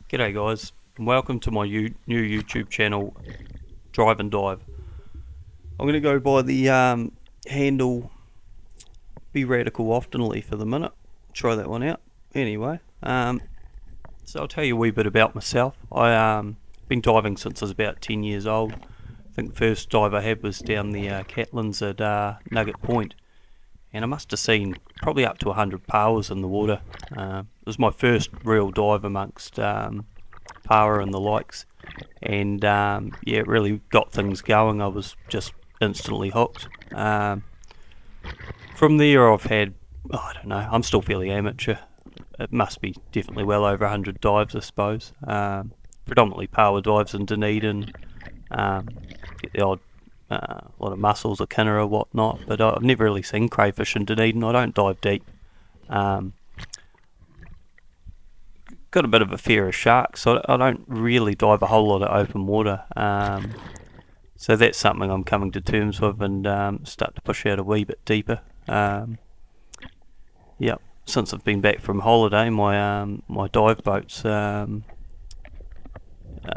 G'day guys, and welcome to my new YouTube channel, Drive and Dive. I'm going to go by the handle Be Radical Oftenly for the minute. Try that one out. Anyway, so I'll tell you a wee bit about myself. I've been diving since I was about 10 years old. I think the first dive I had was down the Catlins at Nugget Point. And I must have seen probably up to 100 powers in the water. It was my first real dive amongst power and the likes, and yeah, it really got things going. I was just instantly hooked. From there I've had, I don't know, I'm still fairly amateur. It must be definitely well over 100 dives, I suppose. Predominantly power dives in Dunedin, get the odd lot of mussels or Kina or whatnot, but I've never really seen crayfish in Dunedin. I don't dive deep. Got a bit of a fear of sharks, so I don't really dive a whole lot of open water. So that's something I'm coming to terms with and start to push out a wee bit deeper. Yeah, since I've been back from holiday, my dive boat's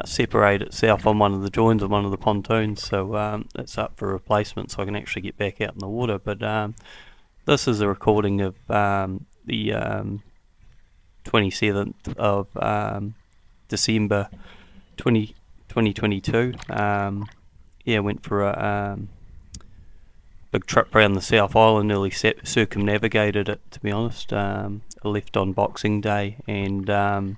separate itself on one of the joins on one of the pontoons, so it's up for replacement, so I can actually get back out in the water. But this is a recording of the 27th of December 2022. Yeah, went for a big trip around the South Island, nearly circumnavigated it, to be honest. I left on Boxing Day, and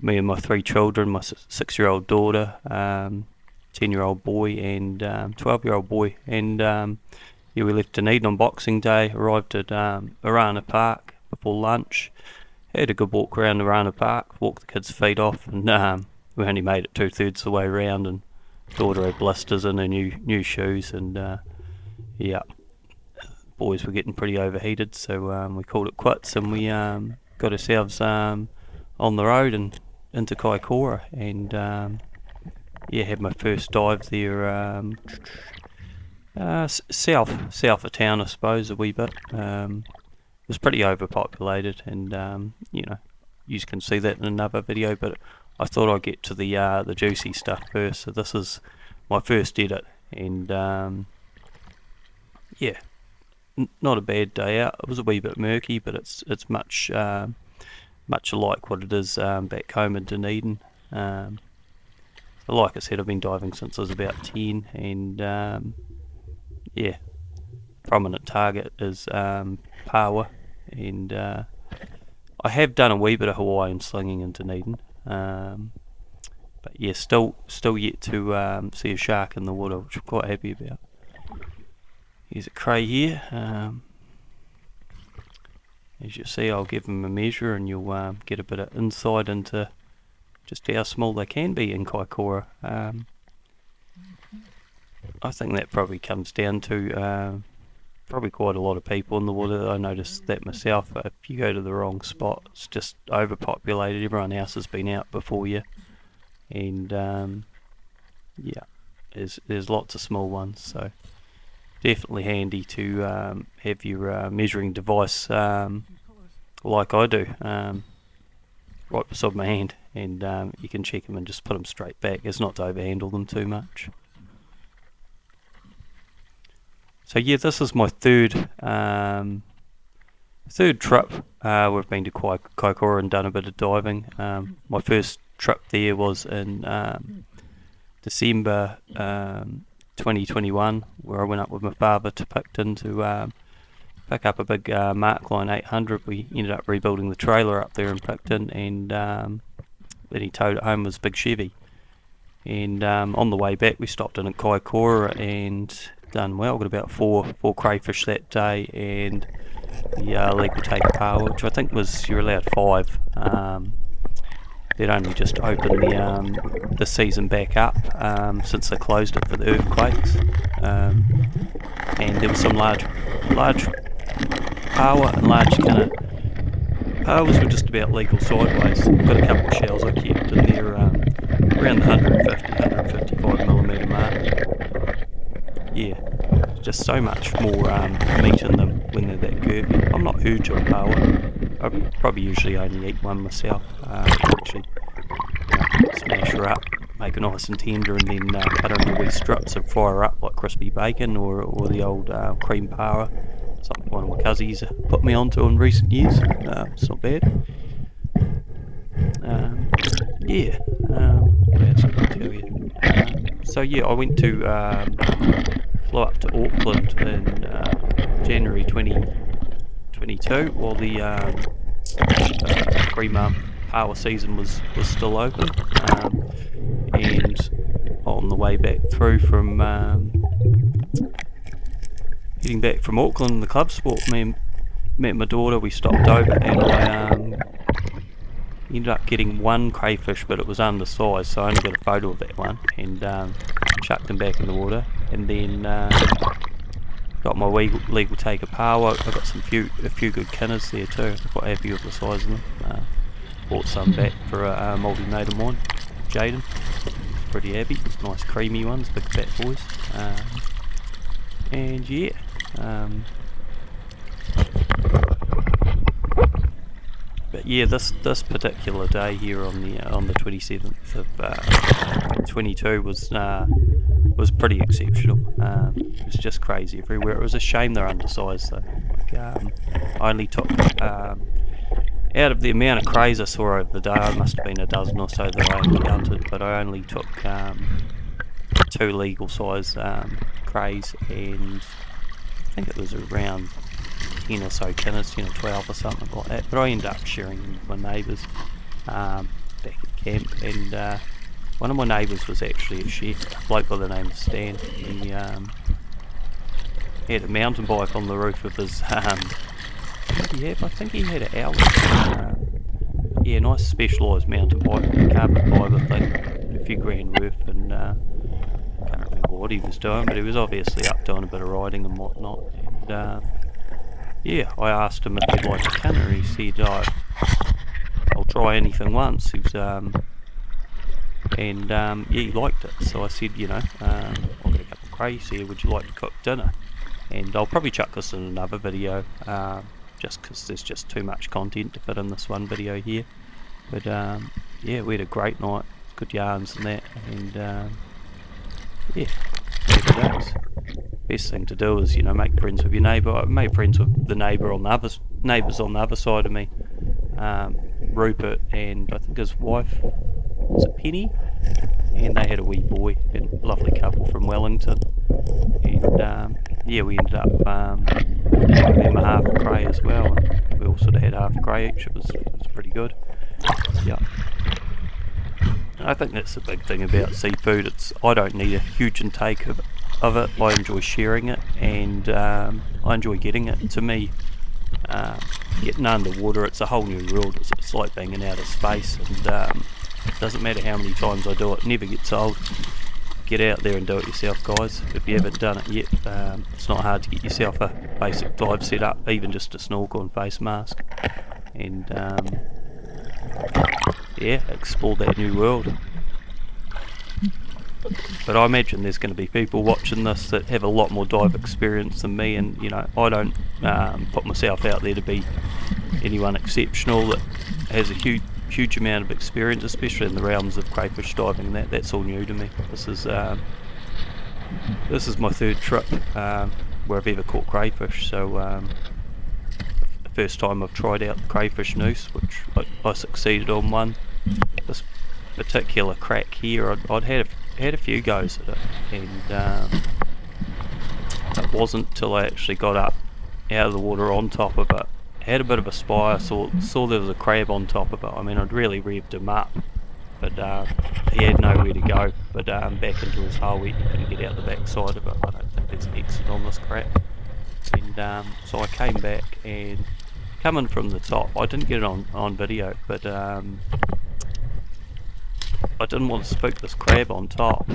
me and my three children, my 6-year-old daughter, 10-year-old boy and 12-year-old boy, and yeah, we left Dunedin on Boxing Day, arrived at Arana Park before lunch, had a good walk around Arana Park, walked the kids' feet off, and we only made it 2/3 of the way around, and daughter had blisters in her new shoes, and yeah, boys were getting pretty overheated, so we called it quits, and we got ourselves on the road and into Kaikoura, and yeah, had my first dive there, south of town, I suppose, a wee bit. It was pretty overpopulated, and you know, you can see that in another video, but I thought I'd get to the juicy stuff first. So this is my first edit, and yeah, not a bad day out. It was a wee bit murky, but it's much like what it is back home in Dunedin. Like I said, I've been diving since I was about 10, and yeah, prominent target is power, and I have done a wee bit of Hawaiian slinging in Dunedin, but yeah, still yet to see a shark in the water, which I'm quite happy about. Here's a cray here. As you see, I'll give them a measure, and you'll get a bit of insight into just how small they can be in Kaikoura. I think that probably comes down to probably quite a lot of people in the water. I noticed that myself. If you go to the wrong spot, it's just overpopulated. Everyone else has been out before you, and yeah, there's lots of small ones. So definitely handy to have your measuring device like I do, right beside my hand, and you can check them and just put them straight back. It's not to overhandle them too much. So yeah, this is my third trip. We've been to Kaikoura and done a bit of diving. My first trip there was in December 2021, where I went up with my father to Picton to pick up a big Markline 800. We ended up rebuilding the trailer up there in Picton, and then he towed it home with his big Chevy. And on the way back, we stopped in at Kaikoura and done well. Got about four crayfish that day, and the legal take power, which I think was, you're allowed 5. They'd only just opened the season back up since they closed it for the earthquakes, and there was some large power and large Kina. Powers were just about legal sideways. Got a couple of shells I kept in there around the 155mm mark. Yeah, just so much more meat in them when they're that curvy. I'm not huge on power. I probably usually only eat one myself. Actually smash her up, make her nice and tender, and then cut her into wee strips and fry her up like crispy bacon or the old cream power. Something one of my cousins put me onto in recent years. It's not bad. Yeah, what else can I tell you? So yeah, I went to flew up to Auckland in January 2022 while the 3-month power season was still open, and on the way back through from heading back from Auckland, the club sport, met my daughter. We stopped over and I ended up getting one crayfish, but it was undersized, so I only got a photo of that one and chucked him back in the water, and then got my legal take of power. I got a few good kinners there too. I'm quite happy with the size of them. Bought some back for a multi-mate of mine, Jaden. He's pretty happy. Nice creamy ones, big fat boys. And yeah. But yeah, this particular day here on the 27th of 22 was pretty exceptional. It was just crazy everywhere. It was a shame they're undersized though. Like, I only took out of the amount of crays I saw over the day, I must have been a dozen or so that I encountered, but I only took 2 legal size crays, and I think it was around 10 or so kinners, 12 or something like that, but I ended up sharing them with my neighbours back at camp, and one of my neighbours was actually a chef, a bloke by the name of Stan. He had a mountain bike on the roof of his, what did he have? I think he had an outlet, yeah, nice specialised mountain bike, carbon fibre thing, a few grand worth, and I can't remember what he was doing, but he was obviously up doing a bit of riding and whatnot, and yeah, I asked him if he'd like a kinner. He said, I'll try anything once. He was, yeah, he liked it. So I said, I've got a couple of crays here. Would you like to cook dinner? And I'll probably chuck this in another video, just because there's just too much content to fit in this one video here. But yeah, we had a great night, good yarns and that, and yeah, happy days. Best thing to do is, make friends with your neighbour. I made friends with the neighbours on the other side of me, Rupert, and I think his wife, was it Penny? And they had a wee boy, and a lovely couple from Wellington. And yeah, we ended up giving them a half a cray as well, and we all sort of had half a cray each. It was pretty good. Yeah. I think that's the big thing about seafood. I don't need a huge intake of it. I enjoy sharing it, and I enjoy getting it. To me, getting underwater, it's a whole new world. It's like being in outer space, and it doesn't matter how many times I do it, never gets old. Get out there and do it yourself, guys. If you haven't done it yet, it's not hard to get yourself a basic dive set up, even just a snorkel and face mask, and yeah, explore that new world. But I imagine there's going to be people watching this that have a lot more dive experience than me, and I don't put myself out there to be anyone exceptional that has a huge amount of experience, especially in the realms of crayfish diving, and that's all new to me. This is my third trip where I've ever caught crayfish, so the first time I've tried out the crayfish noose, which I succeeded on one. This particular crack here, I'd had a few goes at it, and it wasn't till I actually got up out of the water on top of it, had a bit of a spy, I saw there was a crab on top of it. I mean, I'd really revved him up, but he had nowhere to go but back into his hole. He couldn't get out the back side of it. I don't think there's an exit on this crack, and so I came back, and coming from the top, I didn't get it on video, but I didn't want to spook this crab on top,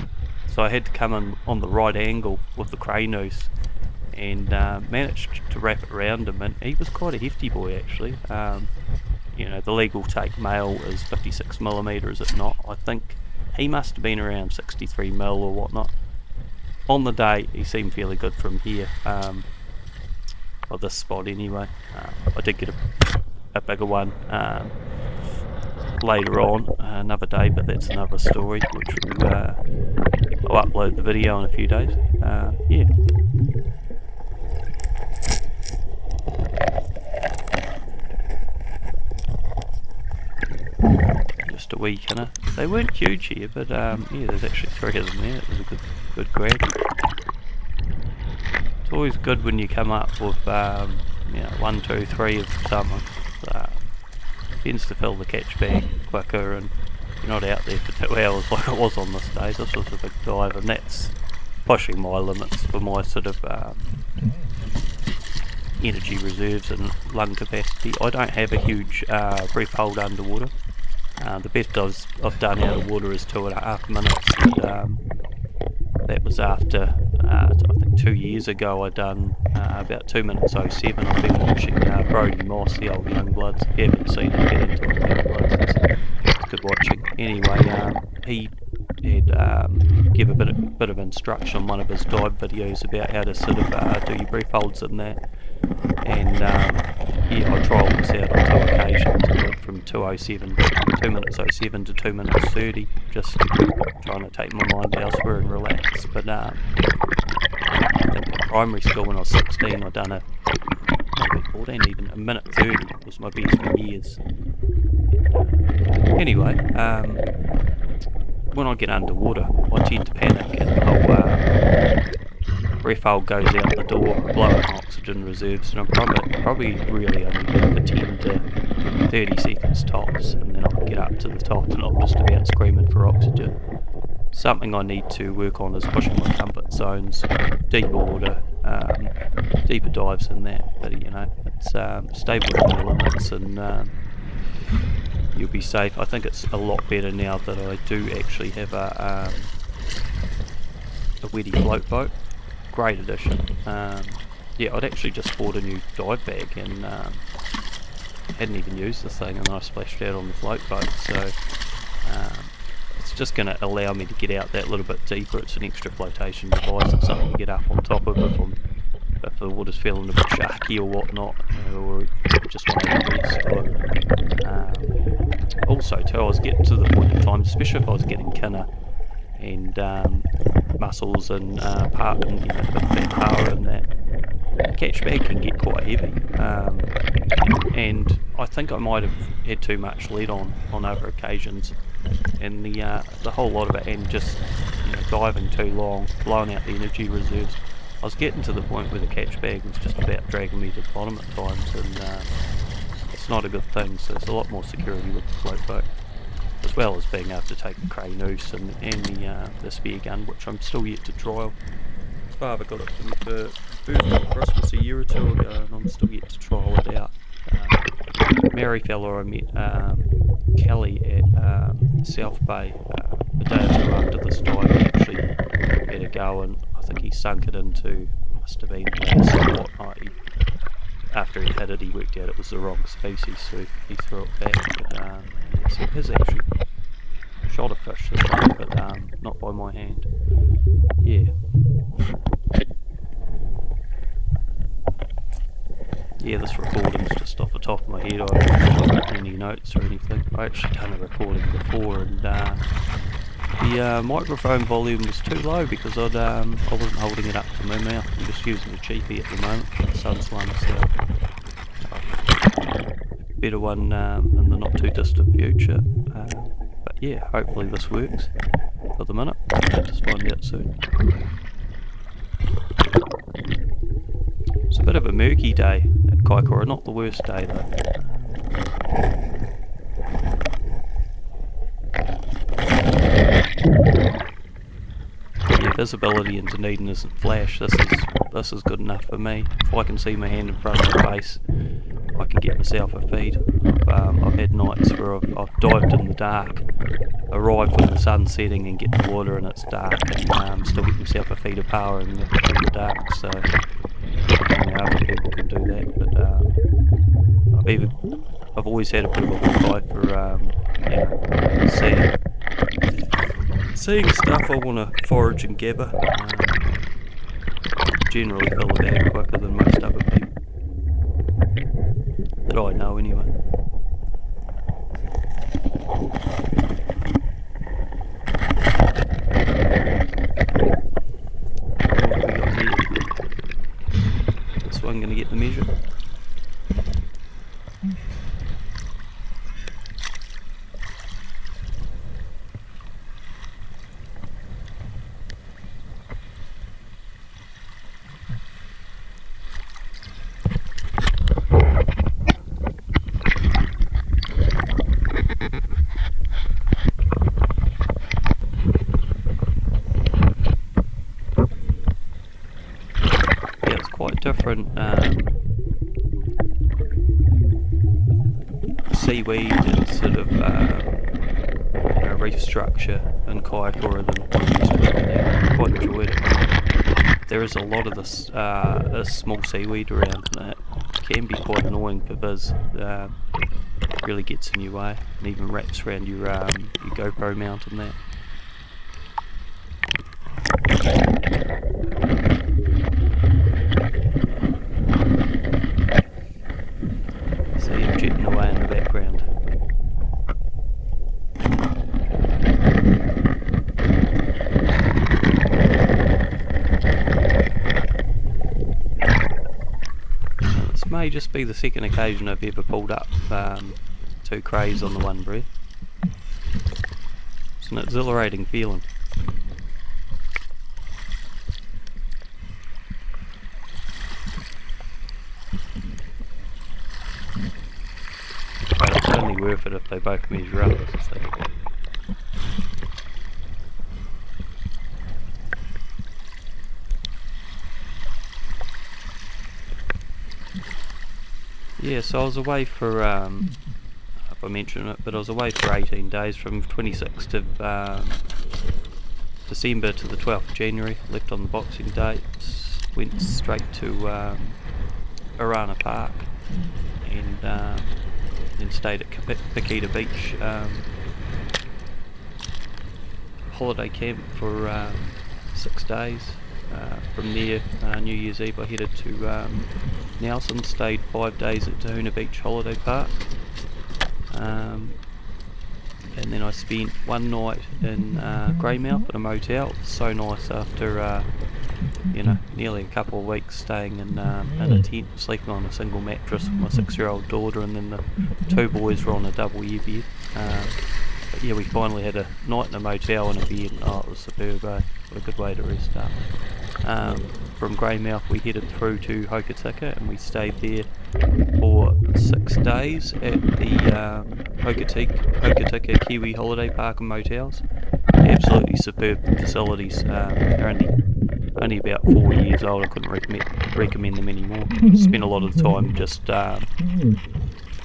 so I had to come in on the right angle with the cray noose, and managed to wrap it around him, and he was quite a hefty boy actually. The legal take male is 56mm, is it not? I think he must have been around 63mm or whatnot. On the day he seemed fairly good from here, or this spot anyway. I did get a bigger one later on, another day, but that's another story, which will, I'll upload the video in a few days. Yeah. Just a wee kinda. They weren't huge here, but yeah, there's actually 3 of them there. It was a good grab. It's always good when you come up with you know, 1, 2, 3 of something. Tends to fill the catch bag quicker, and you're not out there for 2 hours like it was on this day. This was a big dive, and that's pushing my limits for my sort of energy reserves and lung capacity. I don't have a huge brief hold underwater. The best I've done out of water is 2.5 minutes, and that was after, I think 2 years ago I done about 2 minutes 07. I've been watching Brody Moss, the old Youngbloods. If you haven't seen it, get into it, Youngbloods. It's good watching. Anyway, he had give a bit of instruction on one of his dive videos about how to sort of do your brief holds in that. And yeah, I trialled this out on 2 occasions. I went from 2 minutes 07 to 2 minutes 30, just trying to take my mind elsewhere and relax. But I think in primary school when I was 16, I done maybe 14 even, a minute 30 was my best for years. Anyway, when I get underwater, I tend to panic, and the whole brief hold goes out the door, blowing oxygen reserves, and I'm probably really only good for 10 to 30 seconds tops, and then I'll get up to the top and I'm just about screaming for oxygen. Something I need to work on is pushing my comfort zones, deeper water, deeper dives than that, but you know, it's stay within your limits, and you'll be safe. I think it's a lot better now that I do actually have a Weddy float boat. Great addition. Yeah, I'd actually just bought a new dive bag and hadn't even used this thing, and then I splashed out on the float boat, so it's just going to allow me to get out that little bit deeper. It's an extra flotation device, it's something to get up on top of if the water's feeling a bit sharky or whatnot, or just want to rest. Also too, I was getting to the point in time, especially if I was getting kinna and mussels and part, and you know, big fat power, and that the catch bag can get quite heavy, and I think I might have had too much lead on other occasions, and the whole lot of it, and just, you know, diving too long, blowing out the energy reserves. I was getting to the point where the catch bag was just about dragging me to the bottom at times, and it's not a good thing. So there's a lot more security with the float boat, as well as being able to take the cray noose and the spear gun, which I'm still yet to trial. Father got it for me for birthday or Christmas a year or 2 ago, and I'm still yet to trial it out. Mary fella I met, Kelly, at South Bay, the day or 2 after this dive, he actually had a go, and I think he sunk it into, must have been bass or whatnot. After he hit it, he worked out it was the wrong species, so he threw it back. But so his actually shot a fish this time, but not by my hand. Yeah. Yeah, this recording's just off the top of my head. I haven't written any notes or anything. I actually done a recording before, and the microphone volume was too low because I wasn't holding it up to my mouth. I'm just using a cheapie at the moment. The sun's one, so better one in the not too distant future. But yeah, hopefully this works for the minute. I'll just find out soon. It's a bit of a murky day at Kaikoura, not the worst day though. Yeah, visibility in Dunedin isn't flash. This is good enough for me. If I can see my hand in front of my face, I can get myself a feed. I've had nights where I've dived in the dark, arrived when the sun's setting and get the water and it's dark, and still get myself a feed of power in the dark. So other people can do that, but I've always had a bit of a good eye for seeing stuff I want to forage and gather. Generally fill a bag quicker than most other people that I know anyway. measure. Yeah, it's quite different seaweed and sort of reef structure in Kaikoura than what used to be on there. Quite enjoyed it. There is a lot of this small seaweed around, and it can be quite annoying because really gets in your way and even wraps around your GoPro mount and that. See him jetting away in the background. This may just be the second occasion I've ever pulled up 2 crays on the one breath. It's an exhilarating feeling. But it's only worth it if they both measure up, as I say. Yeah, so I was away for, I don't know if I mentioned it, but I was away for 18 days from 26th of December to the 12th of January. Left on the Boxing Day, went straight to Arana Park and then stayed at Kaikoura Beach holiday camp for 6 days. From there, New Year's Eve, I headed to Nelson, stayed 5 days at Tahuna Beach Holiday Park, and then I spent one night in Greymouth at a motel. So nice after you know, nearly a couple of weeks staying in a tent, sleeping on a single mattress with my 6-year-old daughter, and then the 2 boys were on a double year bed. But yeah, we finally had a night in a motel and a bed. Oh, it was superb, eh? What a good way to restart. From Greymouth we headed through to Hokitika, and we stayed there for 6 days at the Hokitika Kiwi Holiday Park and Motels. Absolutely superb facilities. They're only about 4 years old. I couldn't recommend them anymore. Spent a lot of the time just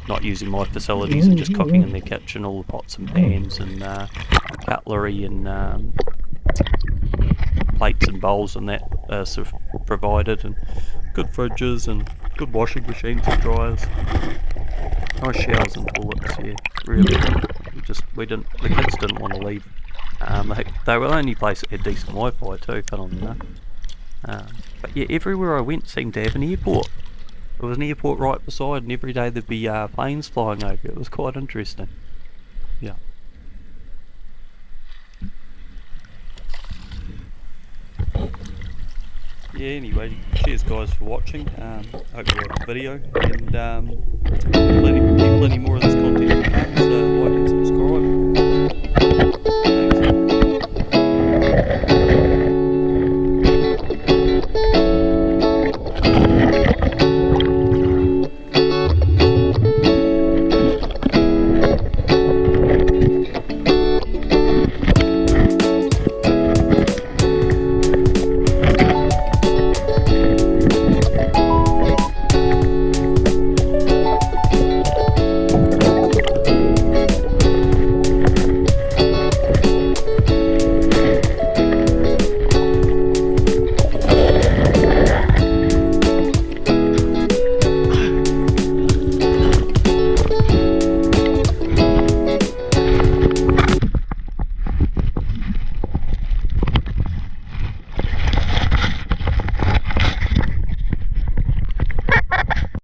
not using my facilities and just cooking in their kitchen, all the pots and pans and cutlery and plates and bowls and that sort of provided, and good fridges and good washing machines and dryers, nice showers and toilets. Yeah, really. The kids didn't want to leave. They were the only place that had decent Wi-Fi too, funnily enough. But yeah, everywhere I went seemed to have an airport. There was an airport right beside, and every day there'd be planes flying over. It was quite interesting. Yeah. Yeah, anyway, cheers guys for watching. Hope you liked the video, and plenty more of this content to come, so like and subscribe.